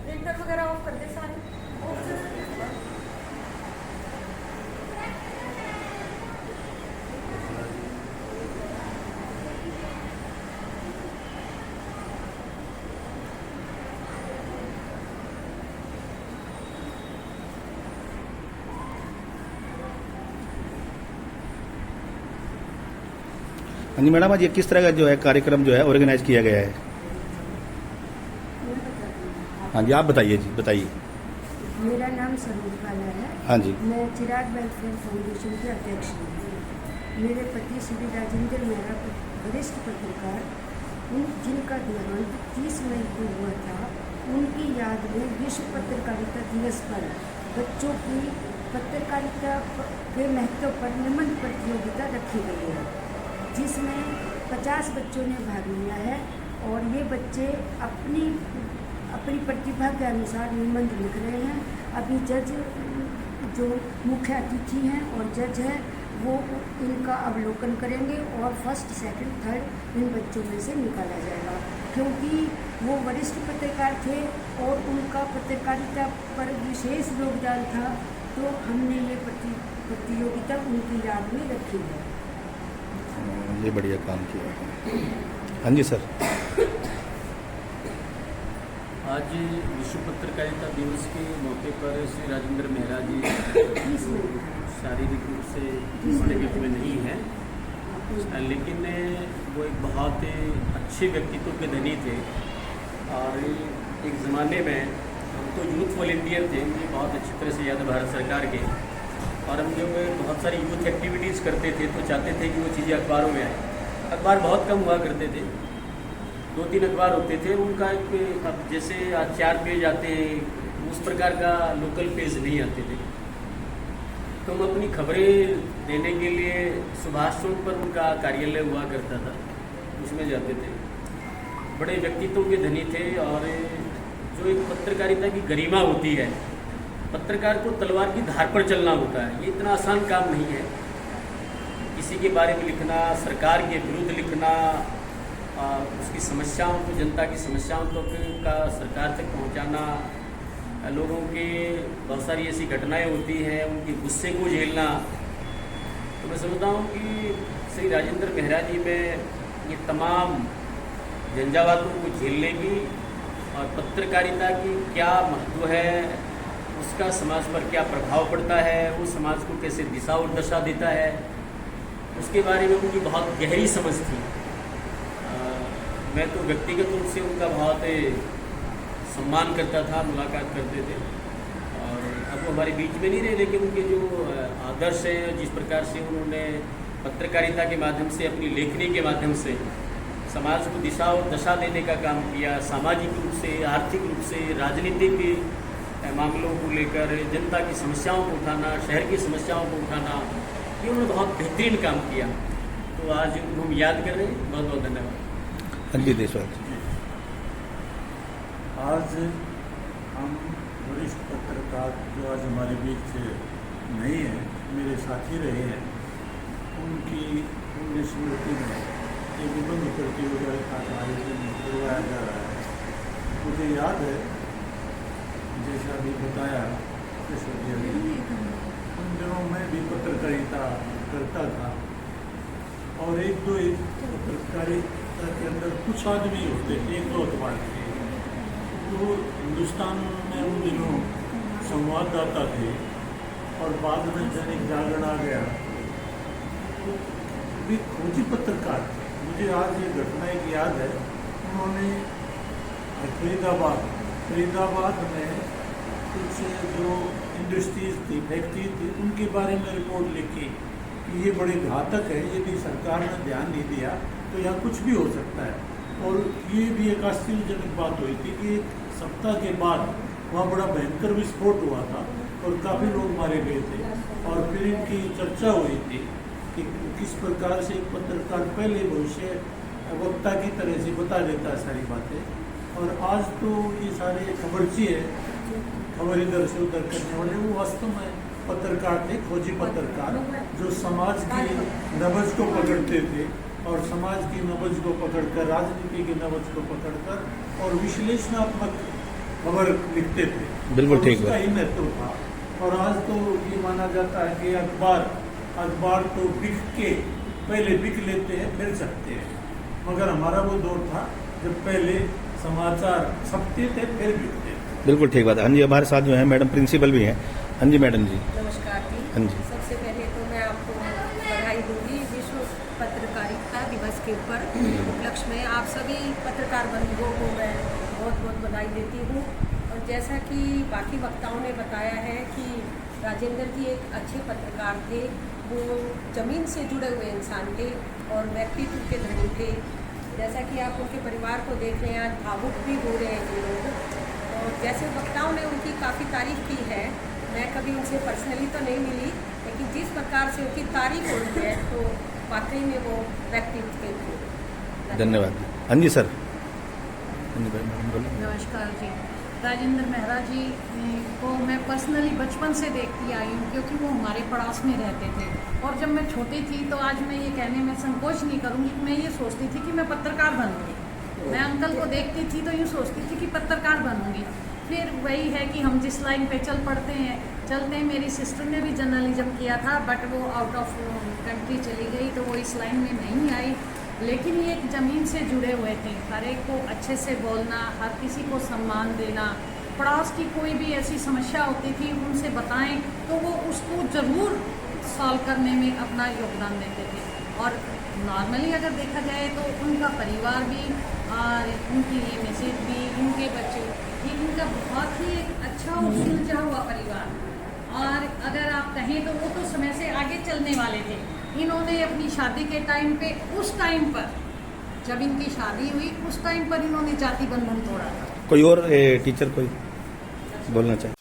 Printer वगैरह of कर दे सारे। हाँ जी मैडम, आज ये किस तरह का जो है कार्यक्रम जो है ऑर्गेनाइज किया गया है? हाँ जी, आप बताइए जी, बताइए। मेरा नाम सरोज बाला है। हाँ जी। मैं चिराग वेलफेयर फाउंडेशन के अध्यक्ष हूँ। मेरे पति श्री राजेंद्र मेहरा वरिष्ठ पत्रकार, जिनका देहांत 30 मई को हुआ था, उनकी याद में विश्व पत्रकारिता दिवस पर बच्चों की पत्रकारिता के महत्व पर निबंध प्रतियोगिता रखी गई है, जिसमें 50 बच्चों ने भाग लिया है और ये बच्चे अपनी प्रतिभा के अनुसार निबंध लिख रहे हैं। अभी जज जो मुख्य अतिथि हैं और जज हैं वो इनका अवलोकन करेंगे और फर्स्ट, सेकंड, थर्ड इन बच्चों में से निकाला जाएगा, क्योंकि वो वरिष्ठ पत्रकार थे और उनका पत्रकारिता पर विशेष योगदान था, तो हमने ये प्रतियोगिता उनकी याद में रखी है। ये बढ़िया काम किया। हाँ जी सर। आज विश्व पत्रकारिता दिवस के मौके पर श्री राजेंद्र मेहरा जी शारीरिक रूप से इस जगत में नहीं है, लेकिन वो एक बहुत अच्छे व्यक्तित्व के धनी थे। और एक ज़माने में हम तो यूथ वॉलेंटियर थे, मुझे बहुत अच्छी तरह से याद है भारत सरकार के, और हम जब बहुत सारी यूथ एक्टिविटीज़ करते थे तो चाहते थे कि वो चीज़ें अखबारों में आए। अखबार बहुत कम हुआ करते थे, 2-3 अखबार होते थे, उनका एक अब जैसे आज 4 पेज आते हैं, उस प्रकार का लोकल पेज नहीं आते थे। तो हम अपनी खबरें देने के लिए सुभाष चौक पर उनका कार्यालय हुआ करता था, उसमें जाते थे। बड़े व्यक्तित्व के धनी थे और जो एक पत्रकारिता की गरिमा होती है, पत्रकार को तलवार की धार पर चलना होता है, ये इतना आसान काम नहीं है। किसी के बारे में लिखना, सरकार के विरुद्ध लिखना, उसकी समस्याओं को, जनता की समस्याओं तक का सरकार तक पहुंचाना, लोगों की बहुत सारी ऐसी घटनाएं होती हैं, उनके गुस्से को झेलना। तो मैं समझता हूँ कि श्री राजेंद्र मेहरा जी में ये तमाम झंझावातों को झेलने की और पत्रकारिता की क्या महत्व है, उसका समाज पर क्या प्रभाव पड़ता है, वो समाज को कैसे दिशा और दशा देता है, उसके बारे में उनकी बहुत गहरी समझ थी। मैं तो व्यक्तिगत रूप से उनका बहुत सम्मान करता था, मुलाकात करते थे, और अब वो हमारे बीच में नहीं रहे, लेकिन उनके जो आदर्श हैं, जिस प्रकार से उन्होंने पत्रकारिता के माध्यम से, अपनी लेखनी के माध्यम से समाज को दिशा और दशा देने का काम किया, सामाजिक रूप से, आर्थिक रूप से, राजनीतिक मामलों को लेकर जनता की समस्याओं को उठाना, शहर की समस्याओं को उठाना, ये उन्होंने बहुत बेहतरीन काम किया। तो आज उनको हम याद कर रहे हैं। बहुत बहुत धन्यवाद। हाँ जी देशवाल। आज हम वरिष्ठ पत्रकार जो आज हमारे बीच नहीं है, मेरे साथी रहे हैं, उनकी पुण्य स्मृति में एक निबंध प्रतियोगिता का आयोजन करवाया जा रहा है। मुझे याद है, जैसा अभी बताया ऐश्वर्या ने, उन दिनों में भी पत्रकारिता करता था, और एक पत्रकारिता के अंदर कुछ आदमी होते थे, 1-2 अखबार थे, तो हिंदुस्तान में उन दिनों संवाददाता थे, और बाद में दैनिक जागरण आ गया, तो भी खोजी पत्रकार थे। मुझे आज ये घटना एक याद है, उन्होंने फरीदाबाद में कुछ जो इंडस्ट्रीज थी, फैक्ट्री थी, उनके बारे में रिपोर्ट लिखी कि ये बड़े घातक है, यदि सरकार ने ध्यान नहीं दिया तो यहाँ कुछ भी हो सकता है। और ये भी एक आश्चर्यजनक बात हुई थी कि 1 सप्ताह के बाद वहाँ बड़ा भयंकर विस्फोट हुआ था और काफ़ी लोग मारे गए थे, और फिर इनकी चर्चा हुई थी कि किस प्रकार से एक पत्रकार पहले भविष्य वक्ता की तरह से बता देता है सारी बातें। और आज तो ये सारे खबरची है, खबर इधर से उधर करने वाले, वो वास्तव में पत्रकार थे, खोजी पत्रकार, जो समाज की नब्ज को पकड़ते थे, और समाज की नब्ज को पकड़कर, राजनीति की नब्ज को पकड़कर और विश्लेषणात्मक खबर लिखते थे। बिल्कुल और ठीक उसका बात। ही महत्व था। और आज तो ये माना जाता है कि अखबार तो बिक के पहले बिक लेते हैं फिर छपते हैं, मगर हमारा वो दौर था जब पहले समाचार छपते थे फिर बिकते थे। बिल्कुल ठीक बात है। हाँ जी, हमारे साथ जो है मैडम प्रिंसिपल भी हैं। हाँ जी मैडम जी। नमस्कार जी। हाँ जी। सबसे पहले तो मैं आपको बधाई दूंगी विश्व पत्रकारिता दिवस के ऊपर उपलक्ष्य में आप सभी पत्रकार बंधुओं को मैं बहुत बहुत बधाई देती हूँ। और जैसा कि बाकी वक्ताओं ने बताया है कि राजेंद्र जी एक अच्छे पत्रकार थे, वो ज़मीन से जुड़े हुए इंसान थे और व्यक्तित्व के धनी थे। जैसा कि आप उनके परिवार को देख रहे हैं, आज भावुक भी हो रहे हैं जी लोग। और जैसे वक्ताओं ने उनकी काफ़ी तारीफ की है, मैं कभी उनसे पर्सनली तो नहीं मिली, लेकिन जिस प्रकार से उनकी तारीफ हो रही है तो वाकई में वो व्यक्तित्व के थे। धन्यवाद। हाँ जी सर। हाँ जी भाई मैडम बोलिए। नमस्कार जी। राजेंद्र मेहरा जी को मैं पर्सनली बचपन से देखती आई हूँ, क्योंकि वो हमारे पड़ोस में रहते थे। और जब मैं छोटी थी तो आज मैं ये कहने में संकोच नहीं करूँगी कि मैं ये सोचती थी कि मैं पत्रकार बनूँगी। मैं अंकल को देखती थी तो यूँ सोचती थी कि पत्रकार बनूँगी। फिर वही है कि हम जिस लाइन पे चलते हैं। मेरी सिस्टर ने भी जर्नलिज्म किया था, बट वो आउट ऑफ कंट्री चली गई तो वो इस लाइन में नहीं आई। लेकिन ये एक ज़मीन से जुड़े हुए थे, हर एक को अच्छे से बोलना, हर किसी को सम्मान देना, पड़ोस की कोई भी ऐसी समस्या होती थी उनसे बताएं तो वो उसको ज़रूर सॉल्व करने में अपना योगदान देते थे। और नॉर्मली अगर देखा जाए तो उनका परिवार भी और उनकी ये मैसेज भी, इनके बच्चे, ये इनका बहुत ही एक अच्छा और सुलझा हुआ परिवार। और अगर आप कहें तो वो तो समय से आगे चलने वाले थे। इन्होंने अपनी शादी के टाइम पे, उस टाइम पर जब इनकी शादी हुई उस टाइम पर इन्होंने जाति बंधन तोड़ा था। कोई और टीचर कोई बोलना चाहे?